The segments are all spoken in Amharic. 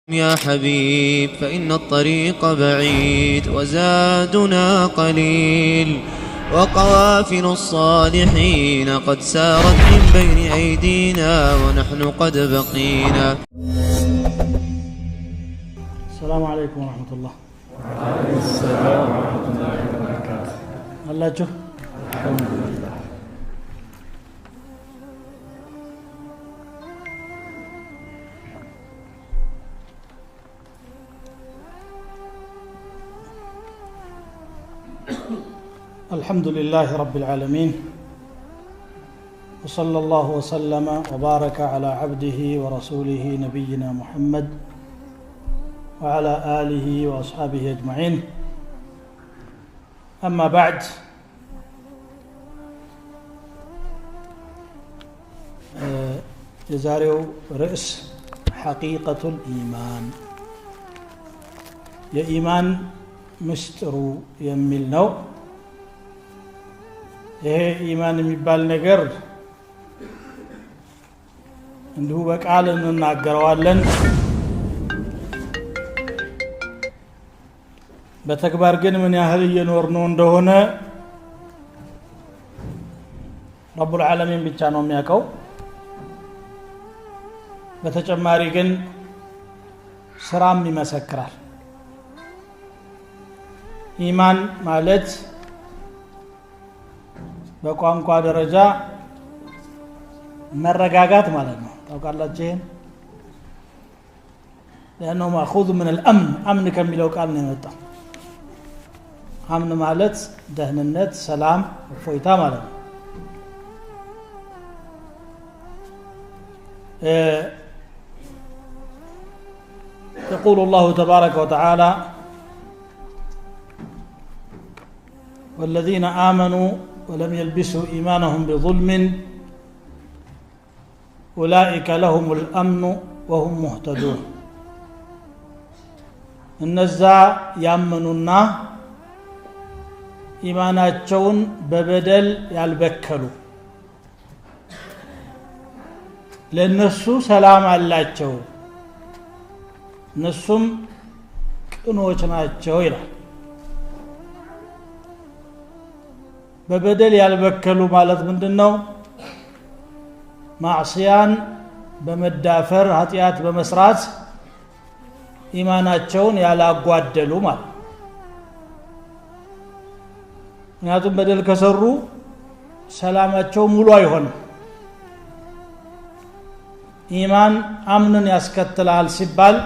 يا حبيب فإن الطريق بعيد وزادنا قليل وقوافل الصالحين قد سارت من بين أيدينا ونحن قد بقينا. السلام عليكم ورحمة الله. وعليكم السلام ورحمة الله وبركاته. الله جو الحمد لله. الحمد لله رب العالمين وصلى الله وسلم وبارك على عبده ورسوله نبينا محمد وعلى آله وأصحابه أجمعين. أما بعد، የዛሬው ርዕስ حقيقة الإيمان የኢማን ምስጢሩ የሚል ነው። ይሄ ኢማን የሚባል ነገር እንዲሁ በቃል እንናገረዋለን፣ በተግባር ግን ምን ያህል እየኖርነው እንደሆነ ረቡል ዓለሚን ብቻ ነው የሚያውቀው። በተጨማሪ ግን ስራም ይመሰክራል። ኢማን ማለት በቋንቋ ደረጃ መረጋጋት ማለት ነው። ታውቃላችሁ ይሄን? لأنه مأخوذ من الأمن، أمن ከሚለው ቃል ነው የመጣው። አምን ማለት ደህንነት፣ ሰላም፣ እፎይታ ማለት ነው። يقول الله تبارك وتعالى: والذين آمنوا ولم يلبسوا إيمانهم بظلم أولئك لهم الأمن وهم مهتدون. النزا يأمنونا إيماناتهم ببدل يالبكلوا لأنسو سلام علاتشو نسوم كنوچناتشو ይላል። በበደል ያልበከሉ ማለት ምንድነው? ማዕሲያን በመዳፈር ኃጢአት በመስራት ኢማናቸውን ያላጓደሉ ማለት። ምክንያቱም በደል ከሰሩ ሰላማቸው ሙሉ አይሆንም። ኢማን አምንን ያስከትላል ሲባል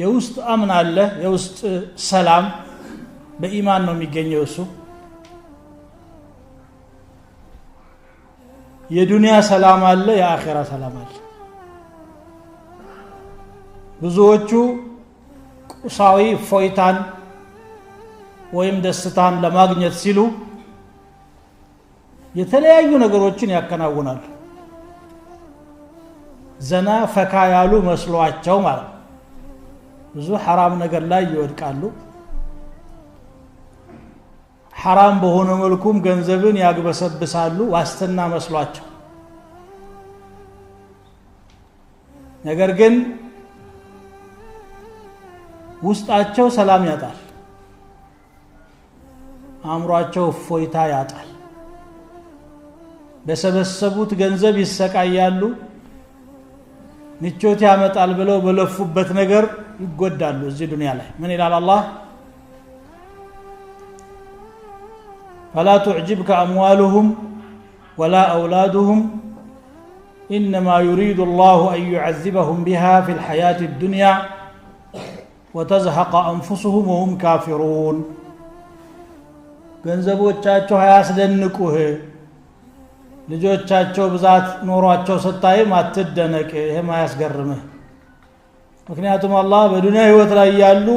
የውስጥ አምን አለ፣ የውስጥ ሰላም በኢማን ነው የሚገኘው። እሱ የዱንያ ሰላም አለ፣ የአኺራ ሰላም አለ። ብዙዎቹ ቁሳዊ ፎይታን ወይም ደስታን ለማግኘት ሲሉ የተለያዩ ነገሮችን ያከናውናሉ። ዘና ፈካ ያሉ መስሏቸው ማለት ነው። ብዙ ሐራም ነገር ላይ ይወድቃሉ። ሐራም በሆነ መልኩም ገንዘብን ያግበሰብሳሉ ዋስትና መስሏቸው። ነገር ግን ውስጣቸው ሰላም ያጣል፣ አእምሯቸው እፎይታ ያጣል። በሰበሰቡት ገንዘብ ይሰቃያሉ። ምቾት ያመጣል ብለው በለፉበት ነገር ይጎዳሉ። እዚህ ዱንያ ላይ ምን ይላል አላህ? فلا تعجبك أموالهم ولا أولادهم إنما يريد الله أن يعذبهم بها في الحياة الدنيا وتزهق أنفسهم وهم كافرون. ገንዘቦቻቸው ያስደንቁህ፣ ልጆቻቸው ብዛት ኖሯቸው ስታይም አትደነቅ፣ ይሄም አያስገርምህ። ምክንያቱም አላህ በዱንያ ህይወት ላይ ያሉ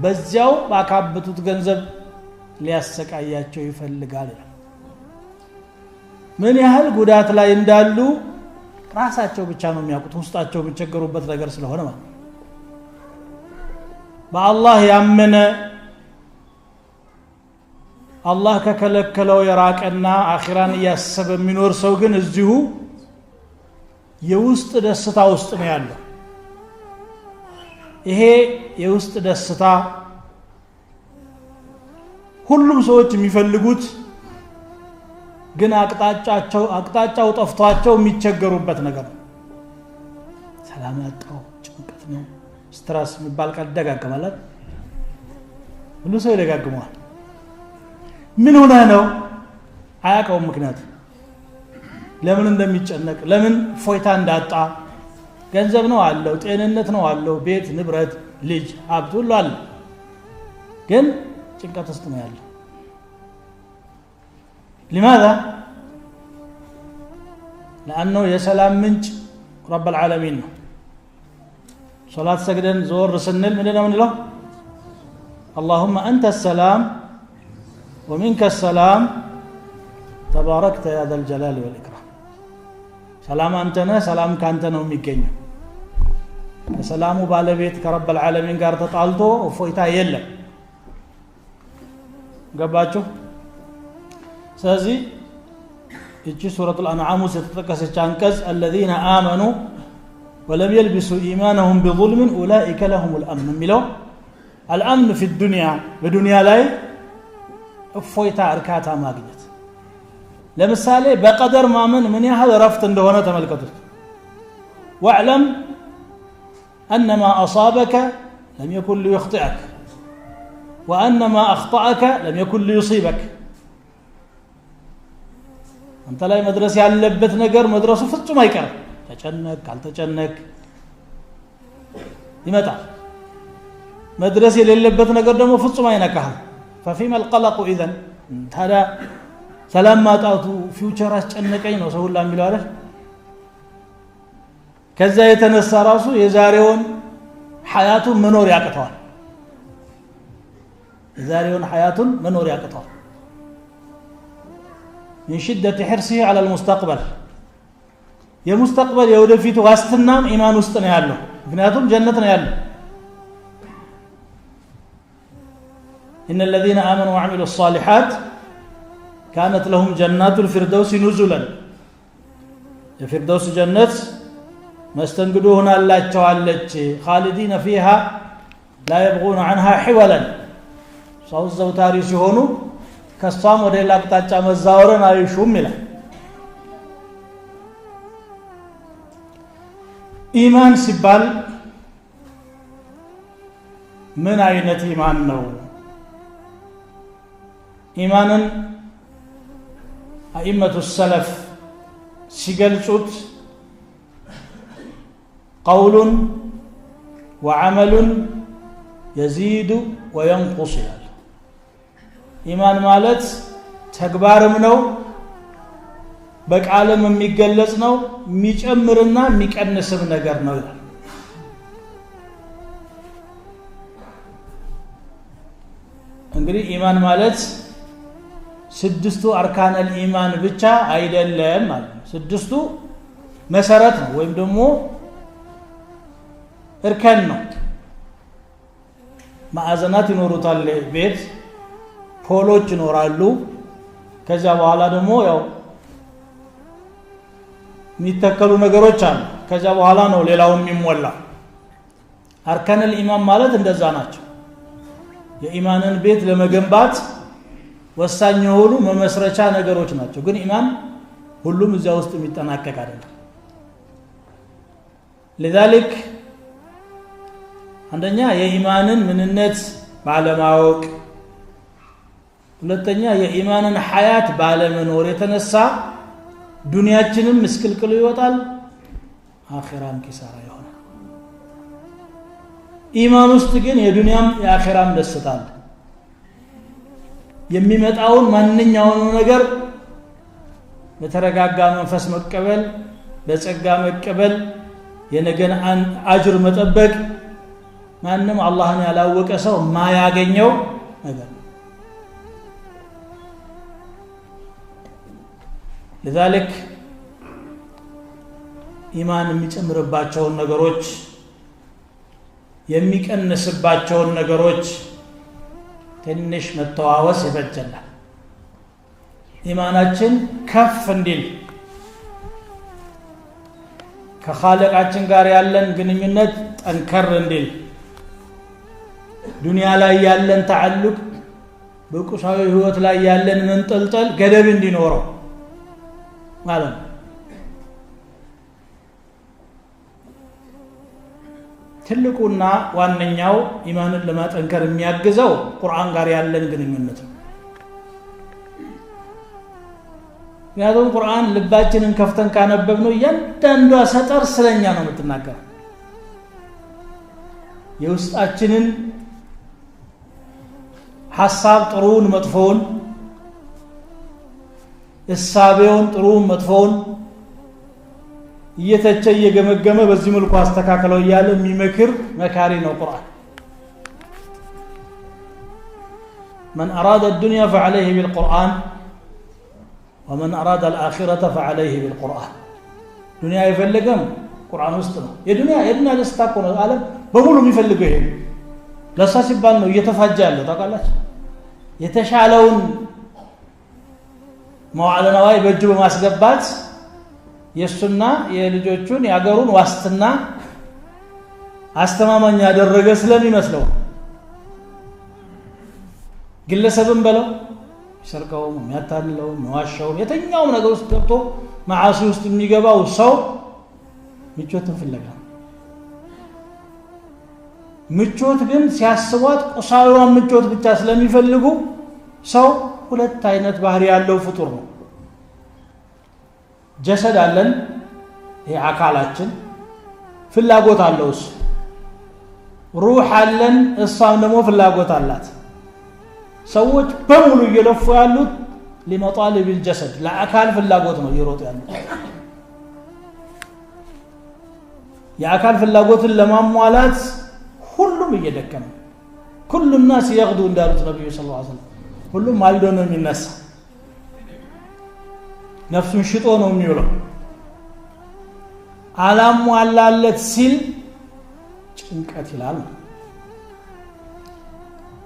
በዚያው ባካበቱት ገንዘብ ሊያሰቃያቸው ይፈልጋል። ምን ያህል ጉዳት ላይ እንዳሉ ራሳቸው ብቻ ነው የሚያውቁት፣ ውስጣቸው የሚቸገሩበት ነገር ስለሆነ ማለት። በአላህ ያመነ አላህ ከከለከለው የራቀና አኺራን ያሰበ የሚኖር ሰው ግን እዚሁ የውስጥ ደስታ ውስጥ ነው ያለው። ይሄ የውስጥ ደስታ ሁሉም ሰዎች የሚፈልጉት ግን አቅጣጫው ጠፍቷቸው የሚቸገሩበት ነገር ነው። ሰላም ያጣው ጭንቀት ነው፣ ስትረስ የሚባል ቃል ይደጋገማል። ሁሉ ሰው ይደጋግመዋል። ምን ሆነ ነው አያውቀውም። ምክንያቱ ለምን እንደሚጨነቅ፣ ለምን ፎይታ እንዳጣ። ገንዘብ ነው አለው፣ ጤንነት ነው አለው፣ ቤት ንብረት፣ ልጅ ሀብት ሁሉ አለ፣ ግን ጭንቀት ውስጥ ነው ያለው። لماذا؟ لأنه የሰላም ምንጭ رب العالمين ነው። ሶላት ሰግደን ዞር ስንል ምንድነው የምንለው? اللهم أنت السلام ومنك السلام تباركت يا ذا الجلال والإكرام። ሰላም አንተ ነህ፣ ሰላም ካንተ ነው የሚገኘው። ከሰላሙ ባለቤት ከረብ العالمين ጋር ተጣልቶ እፎይታ የለም። ገባችሁ? ስለዚህ እቺ ሱረቱል አንዓም ውስጥ የተጠቀሰች አንቀጽ الذين آمنوا ولم يلبسوا إيمانهم بظلم أولئك لهم الأمن የሚለው الأمن في الدنيا በዱንያ ላይ እፎይታ እርካታ ማግኘት። ለምሳሌ በቀደር ማመን ምን ያህል ረፍት እንደሆነ ተመልከቱት። واعلم أن ما أصابك لم يكن ليخطئك وأن ما أخطأك لم يكن ليصيبك። አንተ ላይ መድረስ ያለበት ነገር መድረሱ ፍጹም አይቀርም። ተጨነቅ ካልተጨነቅ ይመጣል። መድረስ የሌለበት ነገር ደግሞ ፍጹም አይነካህም። ففيما القلق اذا ታዲያ ሰላም ማጣቱ ፊውቸር አስጨነቀኝ ነው ሰው ሁላ የሚለው አይደል? ከዛ የተነሳ ራሱ የዛሬውን ሐያቱን መኖር ያቅተዋል። የዛሬውን ሐያቱን መኖር ያቅተዋል። من شدة حرصه على المستقبل የሙስተቅበል የወደፊት ዋስትናም ኢማን ውስጥ ነው ያለው። ምክንያቱም ጀነት ነው ያለው። إن الذين آمنوا وعملوا الصالحات كانت لهم جنات الفردوس نزلا የፊርደውስ ጀነት መስተንግዶ ሆናላቸዋለች። خالدين فيها لا يبغون عنها حولا ሰው ዘውታሪ ሲሆኑ ከሷም ወደ ሌላ አቅጣጫ መዛወርን አይሹም ይላል። ኢማን ሲባል ምን አይነት ኢማን ነው? ኢማንን አኢመቱ ሰለፍ ሲገልጹት ቀውሉን ወዐመሉን የዚዱ ወየንቁስ ይላል። ኢማን ማለት ተግባርም ነው፣ በቃልም የሚገለጽ ነው፣ የሚጨምርና የሚቀንስም ነገር ነው ይላል። እንግዲህ ኢማን ማለት ስድስቱ አርካነል ኢማን ብቻ አይደለም ማለት ነው። ስድስቱ መሰረት ነው ወይም ደግሞ እርከን ነው። ማዕዘናት ይኖሩታል ቤት፣ ፖሎች ይኖራሉ። ከዛ በኋላ ደግሞ ያው የሚተከሉ ነገሮች አሉ። ከዛ በኋላ ነው ሌላው የሚሞላ። አርካነል ኢማን ማለት እንደዛ ናቸው። የኢማንን ቤት ለመገንባት ወሳኝ የሆኑ መመስረቻ ነገሮች ናቸው። ግን ኢማን ሁሉም እዚያ ውስጥ የሚጠናቀቅ አይደለም። لذلك አንደኛ የኢማንን ምንነት ባለማወቅ፣ ሁለተኛ የኢማንን ሐያት ባለመኖር የተነሳ ዱንያችንም ምስቅልቅሉ ይወጣል፣ አኺራም ኪሳራ ይሆናል። ኢማን ውስጥ ግን የዱንያም የአኺራም ደስታ አለ። የሚመጣውን ማንኛውንም ነገር በተረጋጋ መንፈስ መቀበል፣ በጸጋ መቀበል፣ የነገን አጅር መጠበቅ ማንም አላህን ያላወቀ ሰው ማያገኘው ነገር። لذلك ኢማን የሚጨምርባቸውን ነገሮች የሚቀንስባቸውን ነገሮች ትንሽ መተዋወስ ይበጀናል። ኢማናችን ከፍ እንዲል ከኻሊቃችን ጋር ያለን ግንኙነት ጠንከር እንዲል ዱንያ ላይ ያለን ተዓልቅ በቁሳዊ ህይወት ላይ ያለን መንጠልጠል ገደብ እንዲኖረው ማለት ነው። ትልቁና ዋነኛው ኢማንን ለማጠንከር የሚያግዘው ቁርአን ጋር ያለን ግንኙነት ነው። ምክንያቱም ቁርአን ልባችንን ከፍተን ካነበብነው እያንዳንዷ ሰጠር ስለኛ ነው የምትናገረው። የውስጣችንን ሐሳብ ጥሩውን መጥፎውን፣ እሳቤውን ጥሩውን መጥፎውን እየተቸ እየገመገመ በዚህ መልኩ አስተካክለው እያለ የሚመክር መካሪ ነው ቁርአን። من أراد الدنيا فعليه بالقرآن ومن أراد الآخرة فعليه بالقرآن. دنيا يفلقهم قرآن وسطنا የዱንያ ደስታ እኮ ነው ዓለም በሙሉ የሚፈልገው ይሄ ለሳ ሲባል ነው እየተፋጀ ያለው ታውቃላችሁ። የተሻለውን መዋዕለ ነዋይ በእጁ በማስገባት የሱና የልጆቹን ያገሩን ዋስትና አስተማማኝ ያደረገ ስለሚመስለው ግለሰብን በለው ሰርቀው የሚያታልለው መዋሻው የተኛው ነገር ውስጥ ገብቶ ማዓሲ ውስጥ የሚገባው ሰው ምቾትን ፍለጋ ምቾት ግን ሲያስቧት ቁሳዊዋን ምቾት ብቻ ስለሚፈልጉ ሰው ሁለት አይነት ባህሪ ያለው ፍጡር ነው። ጀሰድ አለን፣ ይሄ አካላችን ፍላጎት አለው እሱ። ሩህ አለን፣ እሷም ደግሞ ፍላጎት አላት። ሰዎች በሙሉ እየለፉ ያሉት لمطالب الجسد ለአካል ፍላጎት ነው እየሮጡ ያሉት። የአካል ፍላጎትን ለማሟላት ሁሉም እየደከመ كل الناس يغدو እንዳሉት ነብዩ ሰለላሁ ዐለይሂ ወሰለም ሁሉም ማልዶ ነው የሚነሳ፣ ነፍሱን ሽጦ ነው የሚውለው። አላሟላለት ሲል ጭንቀት ይላል።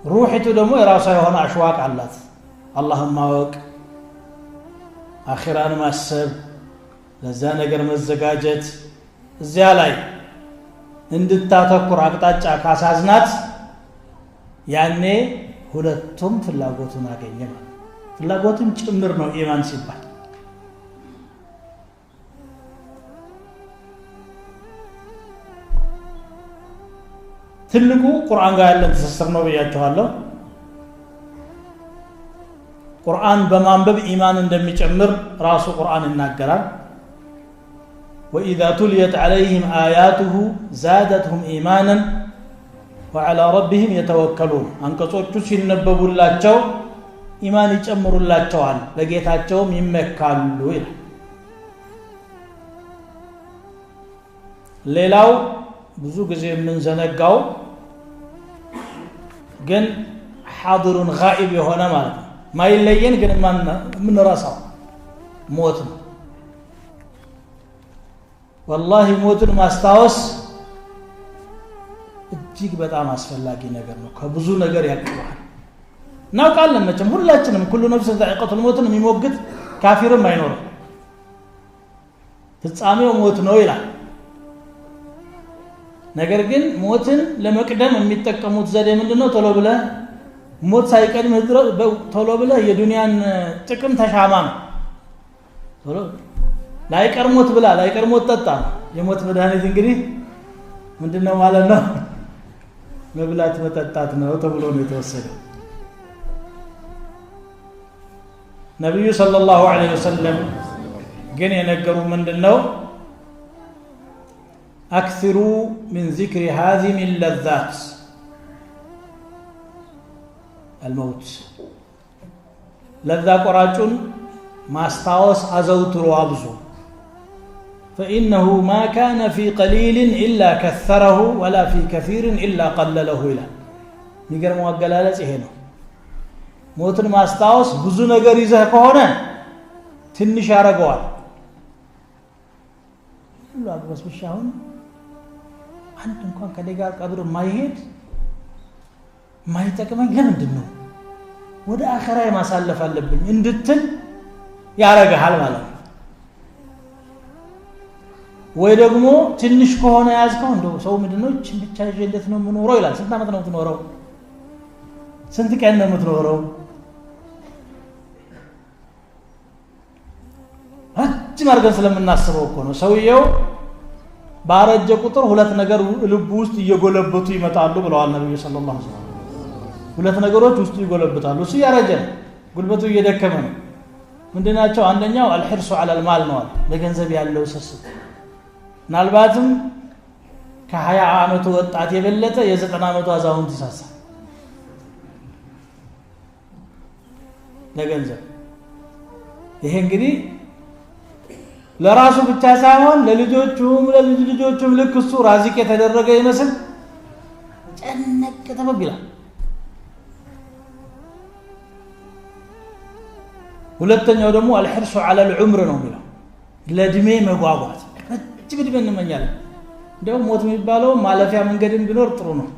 ሩህቱ ደግሞ የራሷ የሆነ አሽዋቅ አላት። አላህን ማወቅ፣ አኺራን ማሰብ፣ ለዛ ነገር መዘጋጀት፣ እዚያ ላይ እንድታተኩር አቅጣጫ ካሳዝናት ያኔ ሁለቱም ፍላጎቱን አገኘ ማለት ፍላጎቱን ጭምር ነው ኢማን ሲባል። ትልቁ ቁርአን ጋር ያለን ትስስር ነው ብያችኋለሁ። ቁርአን በማንበብ ኢማን እንደሚጨምር ራሱ ቁርአን ይናገራል። وإذا تليت عليهم آياته زادتهم إيمانا وعلى ربهم يتوكلون አንቀጾቹ ሲነበቡላቸው ኢማን ይጨምሩላቸዋል፣ ለጌታቸውም ይመካሉ ይላል። ሌላው ብዙ ጊዜ የምንዘነጋው ግን ሐድሩን ጋኢብ የሆነ ማለት ነው ማይለየን ግን የምንረሳው ሞት ነው። ወላሂ ሞትን ማስታወስ እጅግ በጣም አስፈላጊ ነገር ነው። ከብዙ ነገር ያቀርባል። እናውቃለን መቼም ሁላችንም ኩሉ ነፍስ ዛኢቀቱል ሞትን የሚሞግት ካፊርም አይኖርም። ፍጻሜው ሞት ነው ይላል። ነገር ግን ሞትን ለመቅደም የሚጠቀሙት ዘዴ ምንድነው? ቶሎ ብለህ ሞት ሳይቀድም ቶሎ ብለህ የዱንያን ጥቅም ተሻማ ነው። ቶሎ ላይቀር ሞት ብላ ላይቀር ሞት ጠጣ። የሞት መድኃኒት እንግዲህ ምንድነው ማለት ነው? መብላት መጠጣት ነው ተብሎ ነው የተወሰደው። ነብዩ ሰለላሁ ዐለይሂ ወሰለም ግን የነገሩ ምንድነው? أكثروا من ذكر هذه اللذات الموت لذا قراچون ماستاوس ازوترو ابزو فإنه ما كان في قليل إلا كثره ولا في كثير إلا قلله إلى የሚገርመው አገላለጽ ይሄ ነው። ሞትን ማስታወስ ብዙ ነገር ይዘህ ከሆነ ትንሽ ያረጋዋል። ሁሉ አግበስብሻውን አንድ እንኳን ከኔ ጋር ቀብር ማይሄድ ማይጠቅመኝ ለምንድን ነው ወደ አኺራ ማሳለፍ አለብኝ እንድትል ያረጋሃል ማለት ነው። ወይ ደግሞ ትንሽ ከሆነ ያዝከው እንደው ሰው ምንድነው እቺን ብቻ ይዤ እንዴት ነው የምኖረው ይላል ስንት አመት ነው የምትኖረው ስንት ቀን ነው የምትኖረው ረጅም አድርገን ስለምናስበው እኮ ነው ሰውየው ባረጀ ቁጥር ሁለት ነገር ልቡ ውስጥ እየጎለበቱ ይመጣሉ ብለዋል ነብዩ ሰለላሁ ዐለይሂ ወሰለም ሁለት ነገሮች ውስጥ ይጎለበታሉ እሱ ያረጀ ጉልበቱ እየደከመ ነው ምንድናቸው አንደኛው الحرص على المال ነው ለገንዘብ ያለው ስስት ምናልባትም ከ20 አመቱ ወጣት የበለጠ የ90 አመቱ አዛውንት ይሳሳል ለገንዘብ ይሄ እንግዲህ ለራሱ ብቻ ሳይሆን ለልጆቹም ልክ እሱ ራዚቅ የተደረገ ይመስል ጨነቅ ተበብላል ሁለተኛው ደግሞ الحرص على العمر ነው የሚለው ለእድሜ መጓጓት ረጅም እድሜ እንመኛለን እንደው ሞት የሚባለው ማለፊያ መንገድን ቢኖር ጥሩ ነው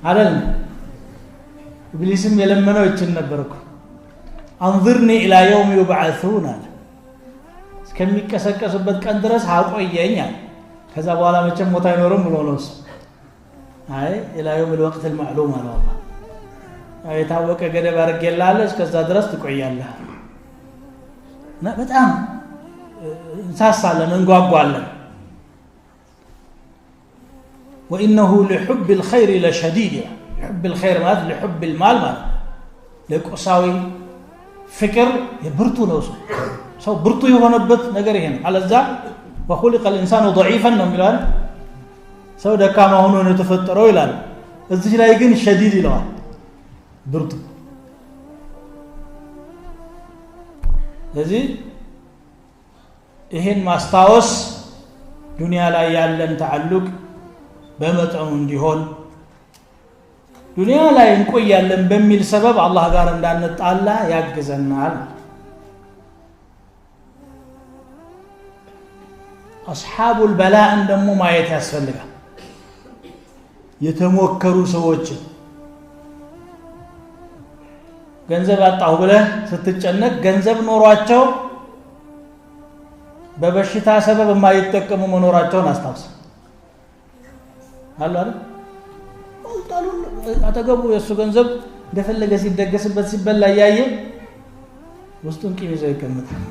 አይደል ኢብሊስም የለመነው ይችን ነበርኩ انظرني الى يوم يبعثون እስከሚቀሰቀሱበት ቀን ድረስ አቆየኝ ከዛ በኋላ መቼም ሞት አይኖርም ብሎ ነው አይ الى يوم الوقت المعلوم አለው የታወቀ ገደብ አድርጌልሃለሁ እስከዛ ድረስ ትቆያለህ እና በጣም እንሳሳለን እንጓጓለን وانه لحب الخير لشديد حب الخير ማለት لحب المال ማለት ለቁሳዊ ፍቅር የብርቱ ነው ሰው ብርቱ የሆነበት ነገር ይሄን አለዛ وخلق الانسان ضعيفا ነው የሚለው ሰው ደካማ ሆኖ ነው የተፈጠረው ይላል እዚህ ላይ ግን شديد ይለዋል ብርቱ ለዚህ ይሄን ማስታወስ ዱንያ ላይ ያለን ተዓልቅ በመጠኑ እንዲሆን ዱንያ ላይ እንቆያለን በሚል ሰበብ አላህ ጋር እንዳንጣላ ያግዘናል አስሐቡል በላእን ደግሞ ማየት ያስፈልጋል የተሞከሩ ሰዎች ገንዘብ አጣሁ ብለህ ስትጨነቅ ገንዘብ ኖሯቸው በበሽታ ሰበብ የማይጠቀሙ መኖራቸውን አስታውስ አላህ ወጣሉ አተገቡ የሱ ገንዘብ እንደፈለገ ሲደገስበት ሲበላ ያየ ውስጡን ቂም ይዘው ይቀመጣል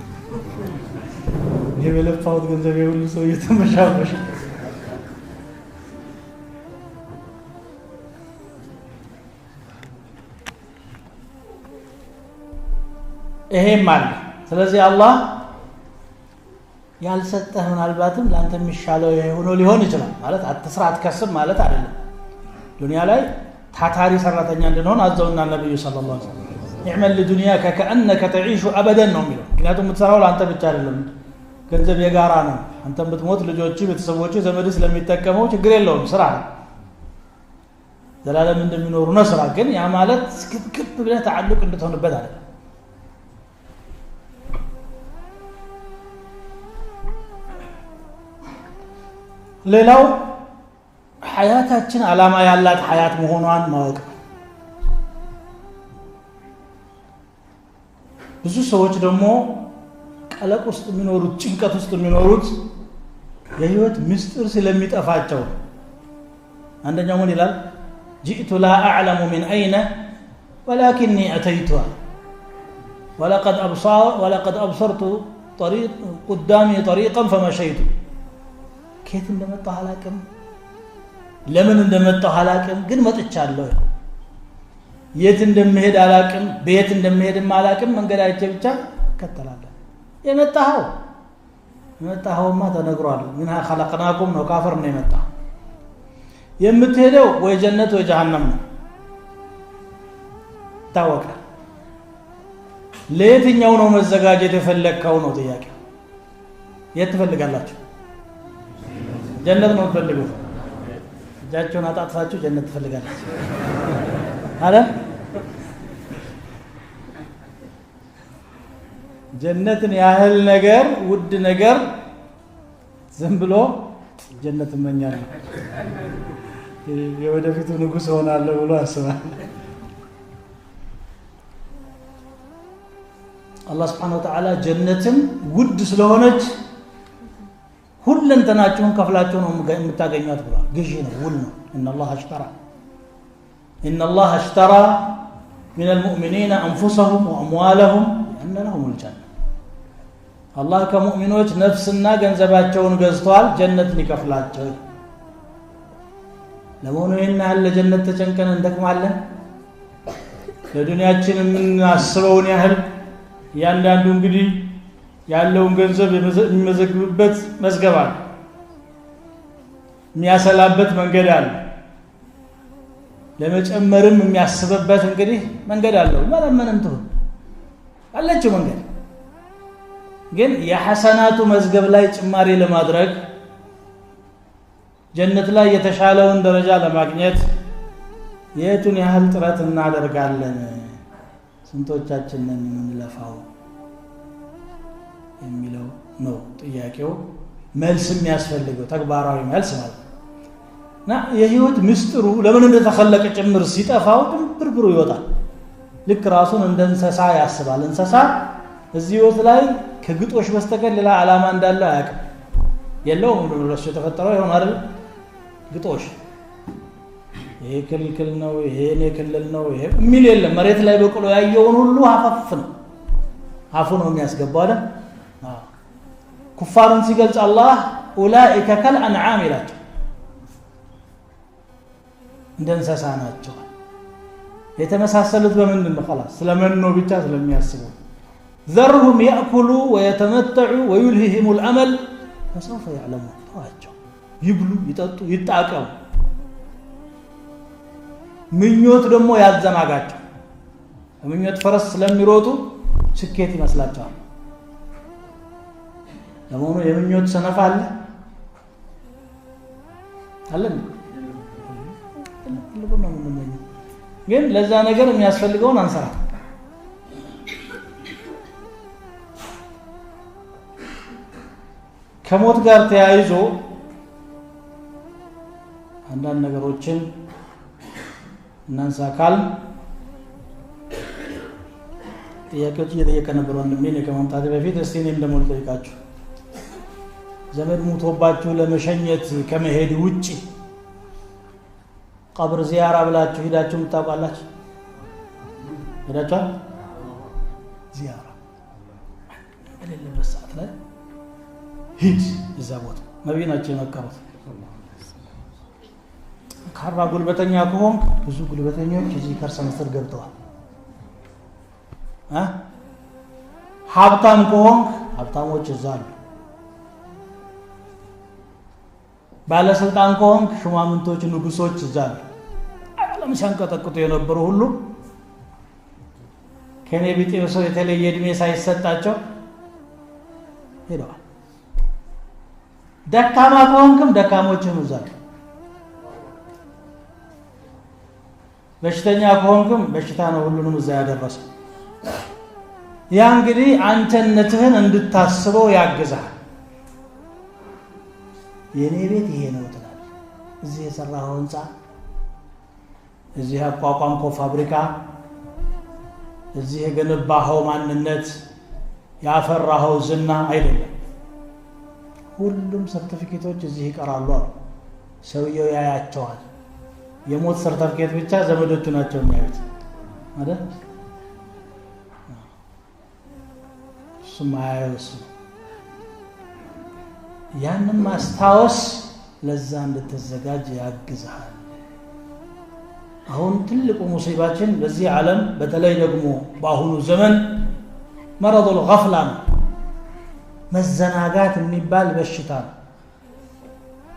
የበለፋውት ገንዘብ የሁሉ ሰው እየተመሻመሽ ይሄም አለ ስለዚህ አላህ ያልሰጠህ ምናልባትም ላንተ የሚሻለው ሆኖ ሊሆን ይችላል ማለት አትስራ አትከስብ ማለት አይደለም ዱንያ ላይ ታታሪ ሰራተኛ እንድንሆን አዘውና ነብዩ ሰለላሁ ዐለይሂ ወሰለም اعمل لدنياك كانك تعيش ابدا ነው የሚለው ምክንያቱም የምትሰራው ላንተ ብቻ አይደለም ገንዘብ የጋራ ነው አንተም ብትሞት ልጆች ቤተሰቦች ዘመድ ስለሚጠቀመው ችግር የለውም ስራ ዘላለም እንደሚኖሩ ነው ስራ ግን ያ ማለት ስክብክብ ብለህ ተዓልቅ እንድትሆንበት አይደለም ሌላው ሐያታችን አላማ ያላት ሐያት መሆኗን ማወቅ ብዙ ሰዎች ደግሞ ቀለቅ ውስጥ የሚኖሩት ጭንቀት ውስጥ የሚኖሩት የህይወት ምስጢር ስለሚጠፋቸው አንደኛው ምን ይላል جئت لا اعلم من اين ولكني اتيتها ولقد ابصرت طريق قدامي طريقا فمشيت كيف እንደመጣሁ አላቅም ለምን እንደመጣሁ አላቅም ግን መጥቻለሁ የት እንደምሄድ አላቅም በየት እንደምሄድም አላቅም መንገዳቼ ብቻ ከተላለ የመጣኸውማ ተነግሯል منها خلقناكم ነው ካፈር ነው የመጣው የምትሄደው ወይ ጀነት ወይ ጀሃነም ነው ታወቀ ለየትኛው ነው መዘጋጀት የፈለከው ነው ጥያቄ የት ትፈልጋላችሁ ጀነት ነው ትፈልጉት እጃችሁን አጣጥፋችሁ ጀነት ትፈልጋላችሁ አረ ጀነትን ያህል ነገር ውድ ነገር ዝም ብሎ ጀነት እመኛለሁ የወደፊቱ ንጉስ ሆናለሁ ብሎ አስባል አላህ Subhanahu Wa Ta'ala ጀነትን ውድ ስለሆነች ሁለንተናችሁን ከፍላችሁ ነው የምታገኙት ብሏል። ግዢ ነው፣ ውል ነው። إن الله اشترى من المؤمنين أنفسهم وأموالهم بأن لهم الجنة الله كمؤمنوች ነፍስና ገንዘባቸውን ገዝቷል ጀነትን ይከፍላቸው። ለመሆኑ ይህን ያህል ለጀነት ተጨንቀን እንደክማለን? ለዱንያችን የምናስበውን ያህል እያንዳንዱ እንግዲህ ያለውን ገንዘብ የሚመዘግብበት መዝገብ አለ፣ የሚያሰላበት መንገድ አለ፣ ለመጨመርም የሚያስብበት እንግዲህ መንገድ አለው። መለመንም ትሁን አለችው መንገድ። ግን የሐሰናቱ መዝገብ ላይ ጭማሪ ለማድረግ ጀነት ላይ የተሻለውን ደረጃ ለማግኘት የቱን ያህል ጥረት እናደርጋለን? ስንቶቻችንን የምንለፋው የሚለው ነው ጥያቄው። መልስ የሚያስፈልገው ተግባራዊ መልስ ማለት እና የህይወት ምስጢሩ ለምን እንደተخለቀ ጭምር ሲጠፋው ድንብርብሩ ይወጣል። ልክ ራሱን እንደ እንስሳ ያስባል። እንስሳ እዚህ ህይወት ላይ ከግጦሽ በስተቀር ሌላ ዓላማ እንዳለው አያውቅም። የለውም ለሱ የተፈጠረው ይሆን አይደል? ግጦሽ ይሄ ክልክል ነው፣ ይሄ እኔ ክልል ነው፣ ይሄ የሚል የለም። መሬት ላይ በቅሎ ያየውን ሁሉ አፈፍ ነው አፉ ነው የሚያስገባው አይደል? ኩፋርን ሲገልጽ አላህ ኡላኢከ ከልአንዓም ይላቸው፣ እንደ እንስሳ ናቸው። የተመሳሰሉት በምንድን ነው? خلاص ስለመኖ ብቻ ስለሚያስቡ ذرهم يأكلوا ويتمتعوا ويلههم الأمل فسوف يعلمون ተዋቸው፣ ይብሉ፣ ይጠጡ፣ ይጣቀሙ። ምኞት ደግሞ ያዘናጋቸው። ምኞት ፈረስ ስለሚሮጡ ስኬት ይመስላቸዋል። ለመሆኑ የምኞት ሰነፍ አለ? ግን ለዛ ነገር የሚያስፈልገውን አንሰራ። ከሞት ጋር ተያይዞ አንዳንድ ነገሮችን እናንሳ ካል ጥያቄዎች እየጠየቀ ነበር ወንድሜ ከመምጣቴ በፊት። እስቲ እኔም ደግሞ ልጠይቃችሁ። ዘመድ ሙቶባችሁ ለመሸኘት ከመሄድ ውጪ ቀብር ዚያራ ብላችሁ ሄዳችሁ ታውቃላችሁ? ሄዳችኋል? ዚያራ በሌለበት ሰዓት ላይ ሂድ እዛ ቦታ ነብይ ናቸው የመከሩት። ካራ ጉልበተኛ ከሆንክ ብዙ ጉልበተኞች እዚህ ከርሰ ምድር ገብተዋል። ሀብታም ከሆንክ ሀብታሞች እዛ አሉ። ባለስልጣን ከሆንክ ሹማምንቶች፣ ንጉሶች እዛ አሉ። ዓለም ሲያንቀጠቅጡ የነበሩ ሁሉ ከኔ ቢጤው ሰው የተለየ እድሜ ሳይሰጣቸው ሄደዋል። ደካማ ከሆንክም ደካሞችም እዛ አሉ። በሽተኛ ከሆንክም በሽታ ነው ሁሉንም እዛ ያደረሰው። ያ እንግዲህ አንተነትህን እንድታስበው ያግዛል። የኔ ቤት ይሄ ነው ትላለህ። እዚህ የሰራኸው ህንፃ፣ እዚህ ያቋቋምከው ፋብሪካ፣ እዚህ የገነባኸው ማንነት፣ ያፈራኸው ዝና አይደለም። ሁሉም ሰርቲፊኬቶች እዚህ ይቀራሉ አሉ። ሰውየው ያያቸዋል። የሞት ሰርቲፊኬት ብቻ ዘመዶቹ ናቸው የሚያዩት አይደል? እሱም አያዩስ። ያንን ማስታወስ ለዛ እንድትዘጋጅ ያግዛል። አሁን ትልቁ ሙሲባችን በዚህ ዓለም በተለይ ደግሞ በአሁኑ ዘመን መረዱል ገፍላ ነው። መዘናጋት የሚባል በሽታ ነው።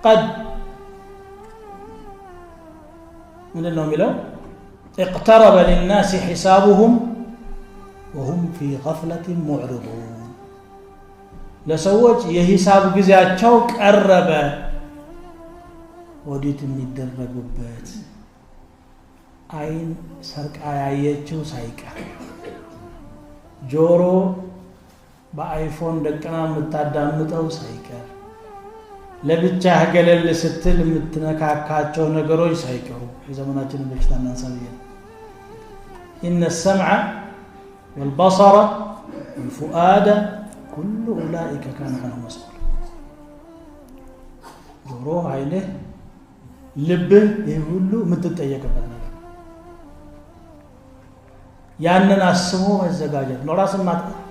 ቀድ ምንድን ነው የሚለው? اقترب للناس حسابهم وهم في غفلة معرضون። ለሰዎች የሂሳብ ጊዜያቸው ቀረበ፣ ኦዲት የሚደረጉበት አይን ሰርቃ ያየችው ሳይቀር፣ ጆሮ በአይፎን ደቅና የምታዳምጠው ሳይቀር፣ ለብቻህ ገለል ስትል የምትነካካቸው ነገሮች ሳይቀሩ የዘመናችንን በሽታ እናንሳብየ إن السمع والبصر والفؤاد كل أولئك كان عنه مسؤول። ጆሮ አይንህ ልብህ ይህ ሁሉ የምትጠየቅበት ነገር ያንን አስቦ መዘጋጀት ነው ራስን ማጥፋት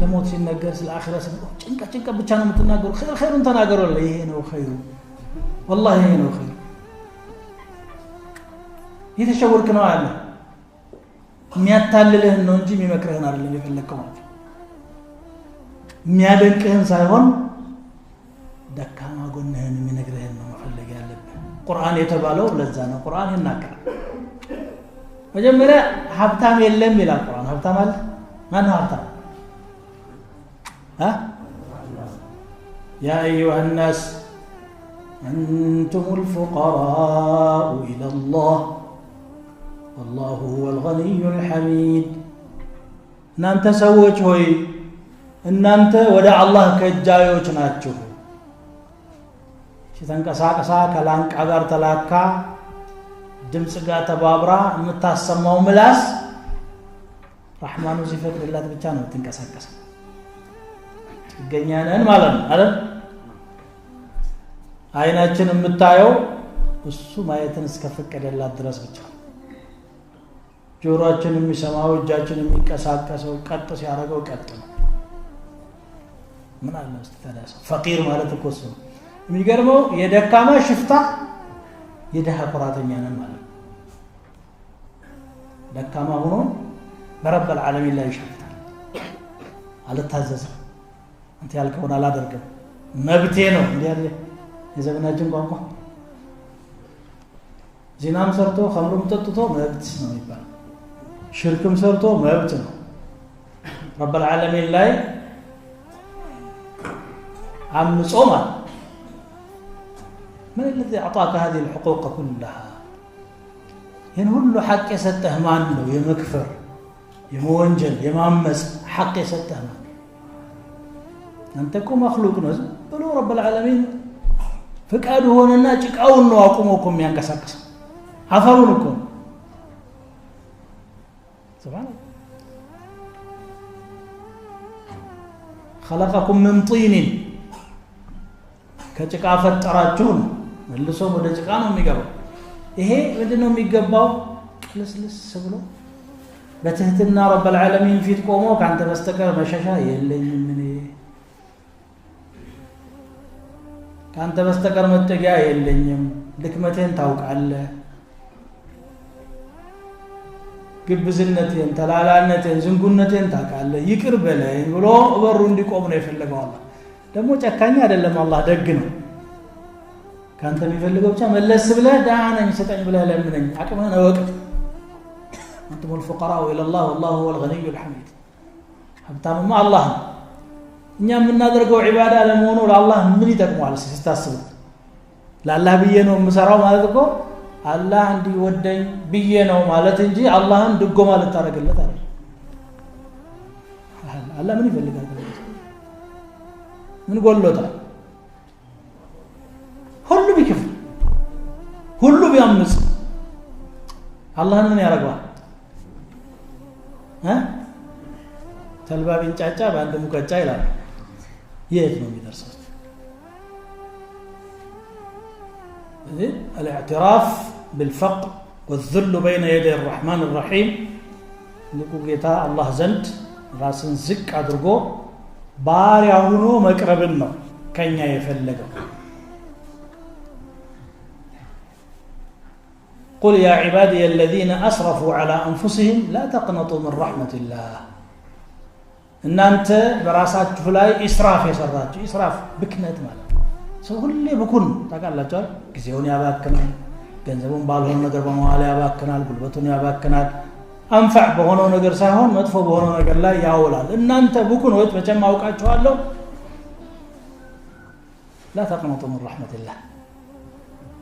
ለሞት ሲነገር ስለ አኺራ ጭንቀት ብቻ ነው የምትናገሩ ኸይሩን ተናገሩ ይሄ ነው ኸይሩ والله ይሄ ነው ኸይሩ የተሸወርክ ነው አለ የሚያታልልህን ነው እንጂ የሚመክርህን አይደለም የፈለከው ማለት የሚያደንቅህን ሳይሆን ደካማ ጎንህን የሚነግርህን ነው መፈለግ ያለብህ ቁርአን የተባለው ለዛ ነው ቁርአን ይናገራል መጀመሪያ ሀብታም የለም ይላል ቁርአን ሀብታም አለ ማን ነው ሀብታም يا أيها الناس أنتم الفقراء إلى الله والله هو الغني الحميد እናንተ ሰዎች ሆይ እናንተ ወደ አላህ ከጃዮች ናችሁ ሲተንቀሳቀሳ ከላንቃ ጋር ተላካ ድምጽ ጋር ተባብራ የምታሰማው ምላስ ረህማኑ ሲፈቅድላት ብቻ ነው የምትንቀሳቀሰው ይገኛነን ማለት ነው አይደል አይናችን የምታየው እሱ ማየትን እስከፈቀደላት ድረስ ብቻ ጆሮአችን የሚሰማው እጃችን የሚንቀሳቀሰው ቀጥ ሲያደርገው ቀጥ ነው ምን አለ ተዳሰ ፈቂር ማለት እኮ እሱ የሚገርመው የደካማ ሽፍታ የደሃ ኩራተኛ ነን ማለት ደካማ ሆኖ በረብ العالمين ላይ ይሽፍታል አልታዘዝም አንተ ያልከውን አላደርግም መብቴ ነው እንዴ ያለ የዘመናችን ቋንቋ ዚናም ሰርቶ ኸምሩም ጠጥቶ መብት ነው ይባላል ሽርክም ሰርቶ መብት ነው رب العالمين ላይ አምጾ ማለት من الذي أعطاك هذه الحقوق كلها ين كل حق يسته مان له يمكفر يمونجل يمامس حق يسته مان أنت كو مخلوق نز بلو رب العالمين فقادو هوننا ጭቃውን ነው አቁሞኩም ያንቀሳቀስ አፈሩንኩም سبحان الله خلقكم من طين ከጭቃ ፈጠራችሁ መልሶ ወደ ጭቃ ነው የሚገባው ይሄ ምንድነው የሚገባው ለስለስ ብሎ በትህትና رب العالمين ፊት ቆሞ ካንተ በስተቀር መሸሻ የለኝም እኔ ካንተ በስተቀር መጠጊያ የለኝም ድክመቴን ታውቃለህ ግብዝነቴን ተላላነቴን ዝንጉነቴን ታውቃለህ ይቅር በለኝ ብሎ በሩ እንዲቆም ነው የፈለገው አላህ ደግሞ ጨካኝ አይደለም አላህ ደግ ነው ካንተ የሚፈልገው ብቻ መለስ ብለህ ዳዓነኝ ሰጠኝ ብለህ ለምነኝ አቅምህን እወቅ አንቱም الفقراء الى الله والله هو الغني الحميد ሀብታምማ አላህ ነው እኛ የምናደርገው ዒባዳ ለመሆኑ ለአላህ ምን ይጠቅማል ሲታስቡ ለአላህ ብዬ ነው የምሰራው ማለት እኮ አላህ እንዲወደኝ ብዬ ነው ማለት እንጂ አላህን ድጎማ ልታረግለት አይደል አላህ ምን ይፈልጋል ምን ጎሎታል ሁሉ ቢከፍ ሁሉ ቢያምጽ አላህ ምን ያረጋል ተልባ ቢንጫጫ በአንድ ሙቀጫ ይላል የት ነው የሚደርሰው الاعتراف بالفقر والذل بين يدي الرحمن الرحيم لقيتا الله زند راسن زق አድርጎ ባሪያ ሆኖ መቅረብን ነው ከኛ የፈለገው قل يا عبادي الذين اسرفوا على انفسهم لا تقنطوا من رحمه الله እናንተ በራሳችሁ ላይ ኢስራፍ የሰራችሁ ኢስራፍ ብክነት ማለት ሰው ሁሌ ብኩን ታውቃላችሁ ጊዜውን ያባክናል ገንዘቡን ባልሆነ ነገር በመዋል ያባክናል ጉልበቱን ያባክናል አንፋዕ በሆነው ነገር ሳይሆን መጥፎ በሆነው ነገር ላይ ያውላል እናንተ ብኩኖች መቼም አውቃችኋለሁ لا تقنطوا من رحمة الله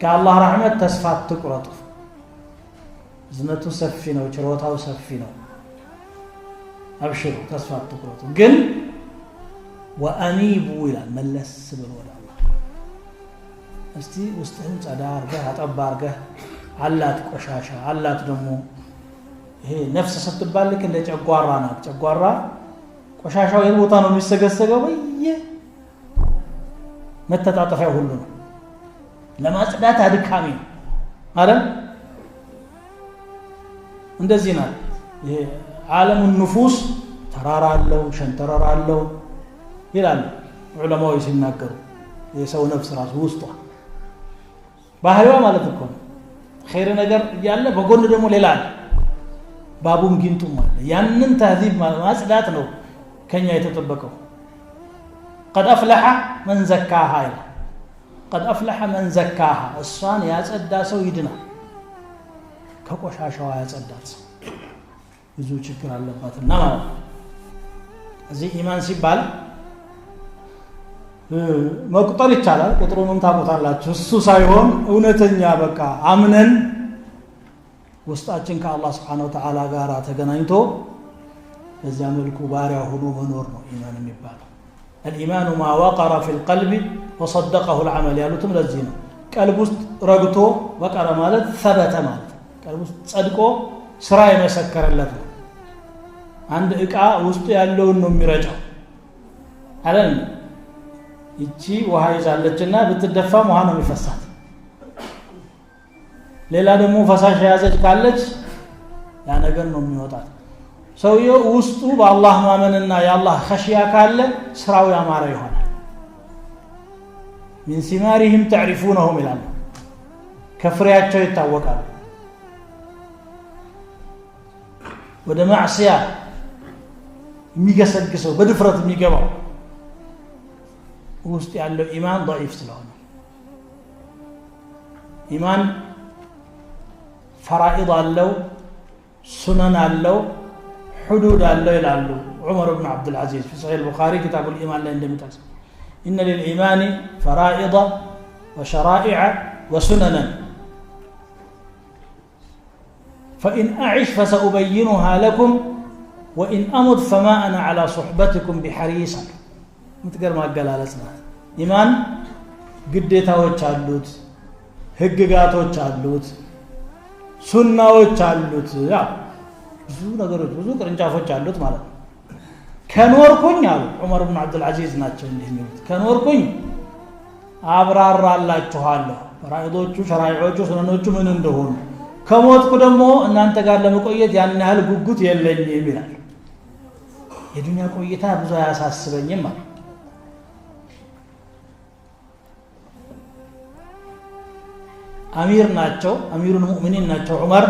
كالله رحمة تسفات تقرطوا زنته سفي ነው ችሮታው ሰፊ ነው أبشروا تسفات تقرطوا قل وأنيبوا إلى ملس بالولا استي وستهم صدار به አጠባርገህ አላት ቆሻሻ አላት ደግሞ ይሄ ነፍስ ስትባል ልክ እንደ ጨጓራ ናት ጨጓራ ቆሻሻው የት ቦታ ነው የሚሰገሰገው በየ መተጣጠፊያ ሁሉ ነው ለማጽዳት አድካሚ ነው አይደል እንደዚህ ነው ይሄ ዓለሙ ንፉስ ተራራ አለው ሸንተረር አለው ይላል ዑለማዎች ሲናገሩ የሰው ነፍስ ራሱ ውስጧ ባህሪዋ ማለት እኮ ኸይር ነገር ያለ በጎን ደግሞ ሌላ አለ ባቡን ጊንጡ ማለት ያንን ተህዚብ ማጽዳት ነው ከኛ የተጠበቀው قد أفلح من زكاها قد أفلح من زكاها الصان ያጸዳ ሰው ይድናል ከቆሻሻው ያጸዳት ብዙ ችግር አለባትና ማለት እዚህ ኢማን ሲባል መቁጠር ይቻላል ቁጥሩንም ታቆታላችሁ እሱ ሳይሆን እውነተኛ በቃ አምነን ውስጣችን ከአላህ Subhanahu Wa Ta'ala ጋር ተገናኝቶ በዚያ መልኩ ባሪያ ሆኖ መኖር ነው ኢማን የሚባለው الإيمان ما وقر في القلب وصدقه العمل ያሉትም ለዚህ ነው ቀልብ ውስጥ ረግቶ ወቀረ ማለት ثبت ማለት ቀልብ ውስጥ ጸድቆ ስራ የመሰከረለት ነው አንድ ዕቃ ውስጥ ያለውን ነው የሚረጨው አይደል ይቺ ውሃ ይዛለችና ብትደፋም ውሃ ነው የሚፈሳት ሌላ ደግሞ ፈሳሽ ያዘች ካለች ያ ነገር ነው የሚወጣት ሰውየው ውስጡ በአላህ ማመንና የአላህ ኸሽያ ካለ ስራው ያማረ ይሆናል من ثمارهم تعرفونهم ይላል ከፍሬያቸው ይታወቃል ወደ ማዕሲያ የሚገሰግሰው በድፍረት የሚገባው ውስጥ ያለው ኢማን ضعيف ስለሆነ ኢማን ፈራኢድ አለው ሱነን አለው حدود الله يلالو عمر بن عبد العزيز في صحيح البخاري كتاب الإيمان لا عندما تقصد إن للإيمان فرائض وشرائع وسننا فإن أعش فسأبينها لكم وإن أمت فما أنا على صحبتكم بحريصا متقر ما قال على سنة إيمان قديتا وچالوت هققاتو وچالوت سنة وچالوت ብዙ ነገሮች ብዙ ቅርንጫፎች አሉት ማለት ነው ከኖርኩኝ አሉ ዑመር ኢብኑ አብዱል አዚዝ ናቸው እንዲህ የሚሉት ከኖርኩኝ አብራራላችኋለሁ ፈራኢዶቹ ሸራኢዖቹ ሱነኖቹ ምን እንደሆኑ ከሞትኩ ደግሞ እናንተ ጋር ለመቆየት ያን ያህል ጉጉት የለኝም ይላል የዱንያ ቆይታ ብዙ አያሳስበኝም ማለት አሚር ናቸው አሚሩል ሙእሚኒን ናቸው ዑመር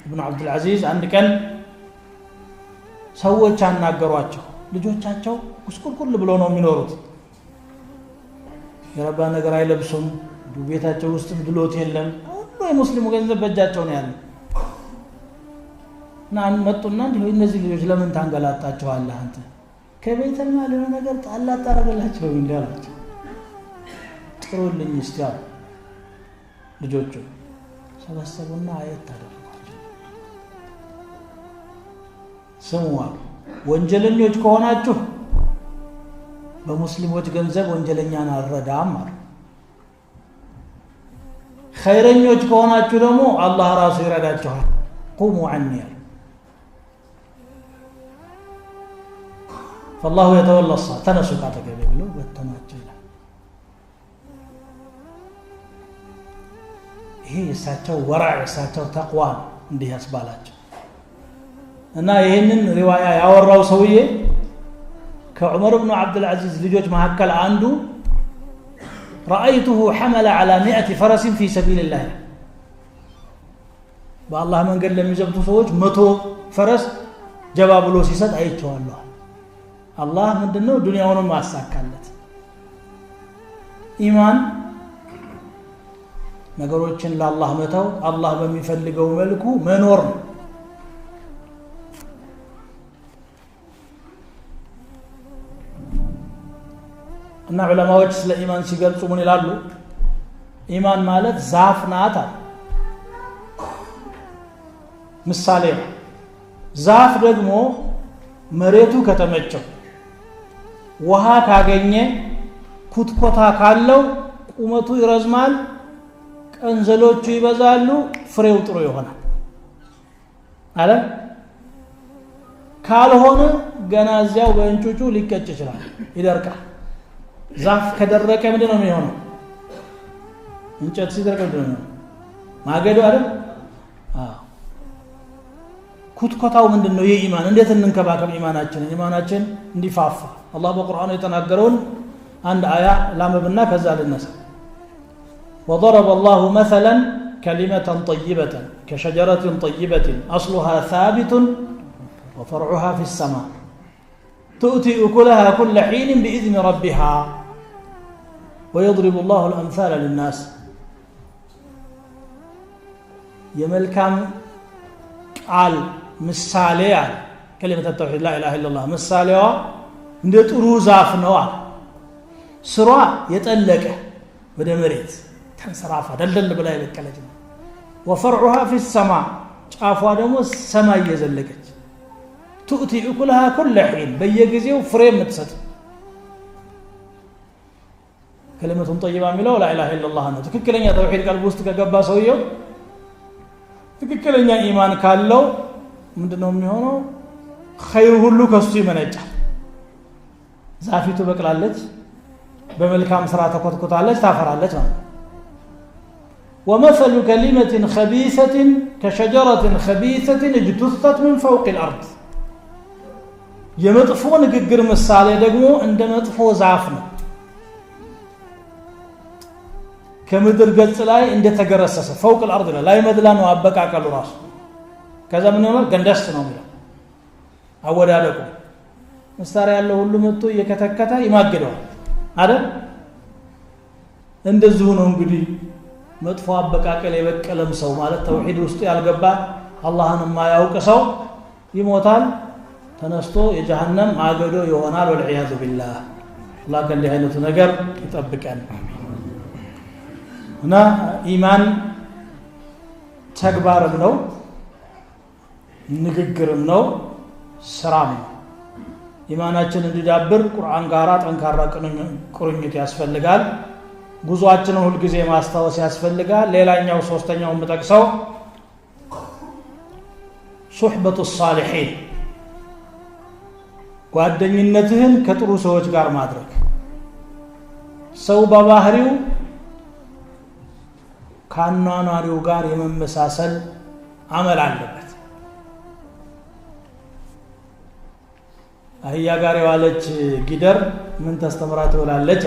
ابن عبد العزيز عند كان ሰዎች አናገሯቸው ልጆቻቸው ቁስቁልቁል ብለው ነው የሚኖሩት የረባ ነገር አይለብሱም ቤታቸው ውስጥ ድሎት የለም ሁሉ የሙስሊሙ ገንዘብ በእጃቸው ነው ያለው እና መጡና እንዲሁ እነዚህ ልጆች ለምን ታንገላጣቸዋለህ አንተ ከቤተ ማል ነው ነገር ጣላ ታረጋላችሁ እንዲያላችሁ ጥሩልኝ እስቲ አሉ ልጆቹ ሰበሰቡና አየት ታደረጉ ስሙዋል ወንጀለኞች ከሆናችሁ በሙስሊሞች ገንዘብ ወንጀለኛን አልረዳም አሉ ኸይረኞች ከሆናችሁ ደግሞ አላህ ራሱ ይረዳችኋል ቁሙ عني فالله يتولى الصالح ተነሱ ካተገበ ብለው በተናቸው ይላል ይሄ የሳቸው ወራዕ የሳቸው ተቅዋ እንዲህ ያስባላቸው እና ይሄንን ሪዋያ ያወራው ሰውዬ ከዑመር ኢብኑ አብዱል አዚዝ ልጆች መሐከል አንዱ رأيته حمل على 100 فرس في سبيل الله بالله من قال لم يزبط ሰዎች 100 ፈረስ ጀባ ብሎ ሲሰጥ አይቼዋለሁ አላህ ምንድነው ዱንያውንም ማሳካለት ኢማን ነገሮችን ለአላህ መተው አላህ በሚፈልገው መልኩ መኖር ነው እና ዑለማዎች ስለ ኢማን ሲገልጹ ምን ይላሉ ኢማን ማለት ዛፍ ናት ምሳሌ ዛፍ ደግሞ መሬቱ ከተመቸው ውሃ ካገኘ ኩትኮታ ካለው ቁመቱ ይረዝማል ቀንዘሎቹ ይበዛሉ ፍሬው ጥሩ ይሆናል አለ ካልሆነ ገና እዚያው በእንጩጩ ሊቀጭ ይችላል ይደርቃል ዛፍ ከደረቀ ምንድነው የሚሆነው እንጨት ሲደርቅ ነው ማገዶ አይደል ኩትኮታው ምንድነው የኢማን እንዴት እንንከባከብ ኢማናችን እንዲፋፋ አላህ በቁርአኑ የተናገረውን አንድ አያ ላምብና ከዛ ልነሳ وضرب الله مثلا كلمة طيبة كشجرة طيبة أصلها ثابت وفرعها في السماء تؤتي أكلها كل حين بإذن ربها ويضرب الله الأمثال للناس يملكام قال ምሳሌ አለ كلمة التوحيد لا إله إلا الله ምሳሌዋ እንደ ጥሩ ዛፍ ነው ስሯ የጠለቀ ወደ መሬት ተንሰራፋ ደልደል ብላ የበቀለች ነው وفرعها في السماء ጫፏ ደግሞ ሰማይ የዘለቀች تؤتي أكلها كل حين በየጊዜው ፍሬ የምትሰጥ كلمة طيبة የሚለው لا إله إلا الله ነው ትክክለኛ ተውሂድ ቀልብ ውስጥ ከገባ ሰውየው ትክክለኛ ኢማን ካለው ምንድነው የሚሆነው ኸይር ሁሉ ከሱ ይመነጫል ዛፊቱ በቅላለች በመልካም ስራ ተኮትኩታለች ታፈራለች ማለት ومثل كلمة خبيثة كشجرة خبيثة اجتثت من فوق الأرض የመጥፎ ንግግር ምሳሌ ደግሞ እንደ መጥፎ ዛፍ ነው ከምድር ገጽ ላይ እንደተገረሰሰ فوق الأرض ላይ መድላ ነው አበቃቀሉ ራሱ ከዛ ምን ነው ገንደስ ነው የሚለው አወዳደቁ መሳሪያ ያለው ሁሉ መጥቶ እየከተከተ ይማገደዋል አይደል እንደዚሁ ነው እንግዲህ መጥፎ አበቃቀል የበቀለም ሰው ማለት ተውሂድ ውስጥ ያልገባ አላህን የማያውቅ ሰው ይሞታል ተነስቶ የጀሃነም ማገዶ ይሆናል ወልዒያዙ ቢላህ አላህ ከእንዲህ አይነቱ ነገር ይጠብቀን እና ኢማን ተግባርም ነው ንግግርም ነው ስራም ነው ኢማናችን እንዲዳብር ቁርአን ጋራ ጠንካራ ቁርኝት ያስፈልጋል ጉዟችንን ሁሉ ጊዜ ማስተዋወስ ያስፈልጋል ሌላኛው ሶስተኛው መጠቅሰው ሱህበቱ ሷሊሒን ጓደኝነትህን ከጥሩ ሰዎች ጋር ማድረግ ሰው በባህሪው ካናናሪው ጋር የመመሳሰል አመል አለበት አህያ ጋር የዋለች ጊደር ምን ተስተምራ ትውላለች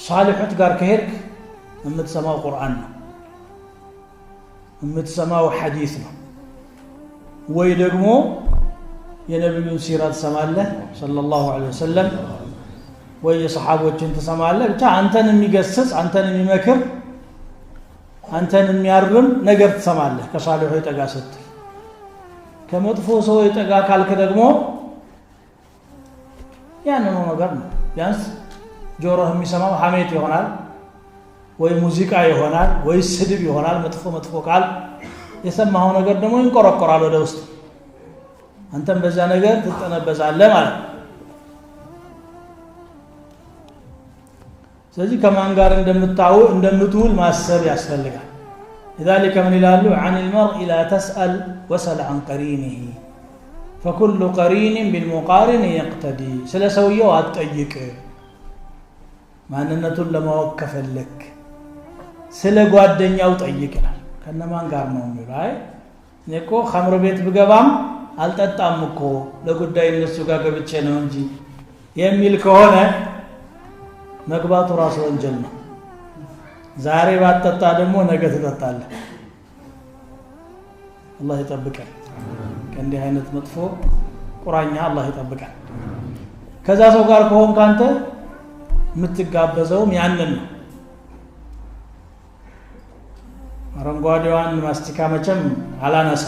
ሷሊሑት ጋር ከሄድክ የምትሰማው ቁርአን ነው የምትሰማው ሐዲስ ነው ወይ ደግሞ የነብዩን ሲራ ትሰማለህ ሰለላሁ ዐለይሂ ወሰለም ወይ የሰሃቦችን ትሰማለህ ብቻ አንተን የሚገስጽ አንተን የሚመክር አንተን የሚያርም ነገር ትሰማለህ ከሷሊሑ ይጠጋ ስትል ከመጥፎ ሰው ይጠጋ ካልክ ደግሞ ያንኑ ነገር ነው ቢያንስ ጆሮህ የሚሰማው ሐሜት ይሆናል ወይ ሙዚቃ ይሆናል ወይ ስድብ ይሆናል መጥፎ ቃል የሰማው ነገር ደግሞ ይንቆረቆራል ወደ ውስጥ አንተም በዛ ነገር ትጠነበዛለህ ማለት ስለዚህ ከማን ጋር እንደምትውል ማሰብ ያስፈልጋል لذلك من يلالو عن المرء لا تسأل وسل عن قرينه فكل قرين بالمقارن يقتدي سلا سويو አትጠይቅ ማንነቱን ለማወቅ ከፈለክ ስለ ጓደኛው ጠይቅናል ከነማን ጋር ነው የሚለው አይ እኔኮ ኸምር ቤት ብገባም አልጠጣም እኮ ለጉዳይ እነሱ ጋር ገብቼ ነው እንጂ የሚል ከሆነ መግባቱ ራሱ ወንጀል ነው ዛሬ ባትጠጣ ደግሞ ነገ ትጠጣለህ አላህ ይጠብቀን ከእንዲህ አይነት መጥፎ ቁራኛ አላህ ይጠብቀን ከዛ ሰው ጋር ከሆን ካንተ የምትጋበዘውም ያንን ነው አረንጓዴዋን ማስቲካ መቼም አላነሳ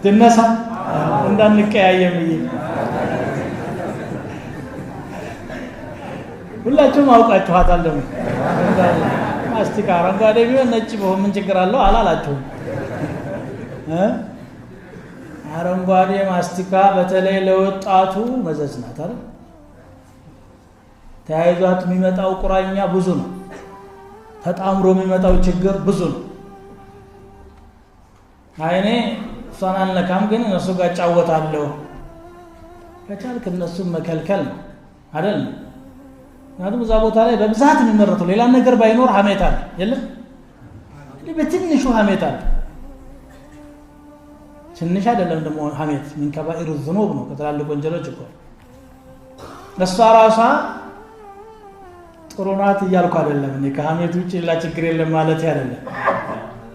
ትነሳ እንዳንቀያየም ሁላችሁም አውቃችኋታል ደግሞ ማስቲካ አረንጓዴ ቢሆን ነጭ ቢሆን ምን ችግር አለው አላላችሁም አረንጓዴ ማስቲካ በተለይ ለወጣቱ መዘዝ ናት አይደል ተያይዟት የሚመጣው ቁራኛ ብዙ ነው ተጣምሮ የሚመጣው ችግር ብዙ ነው አይኔ እሷን አልነካም ግን እነሱ ጋር ጫወታለሁ ከቻልክ እነሱን መከልከል ነው አይደል? ምክንያቱም እዛ ቦታ ላይ በብዛት የሚመረተው ሌላ ነገር ባይኖር ሐሜት አለ የለም? በትንሹ ሐሜት አለ። ትንሽ አይደለም ደግሞ ሐሜት ምን ከባኢሩ ዝኑብ ነው ከትላልቅ ወንጀሎች እኮ። እሷ ራሷ ጥሩ ናት እያልኩ አይደለም እኔ ከሐሜት ውጭ ሌላ ችግር የለም ማለት አይደለም።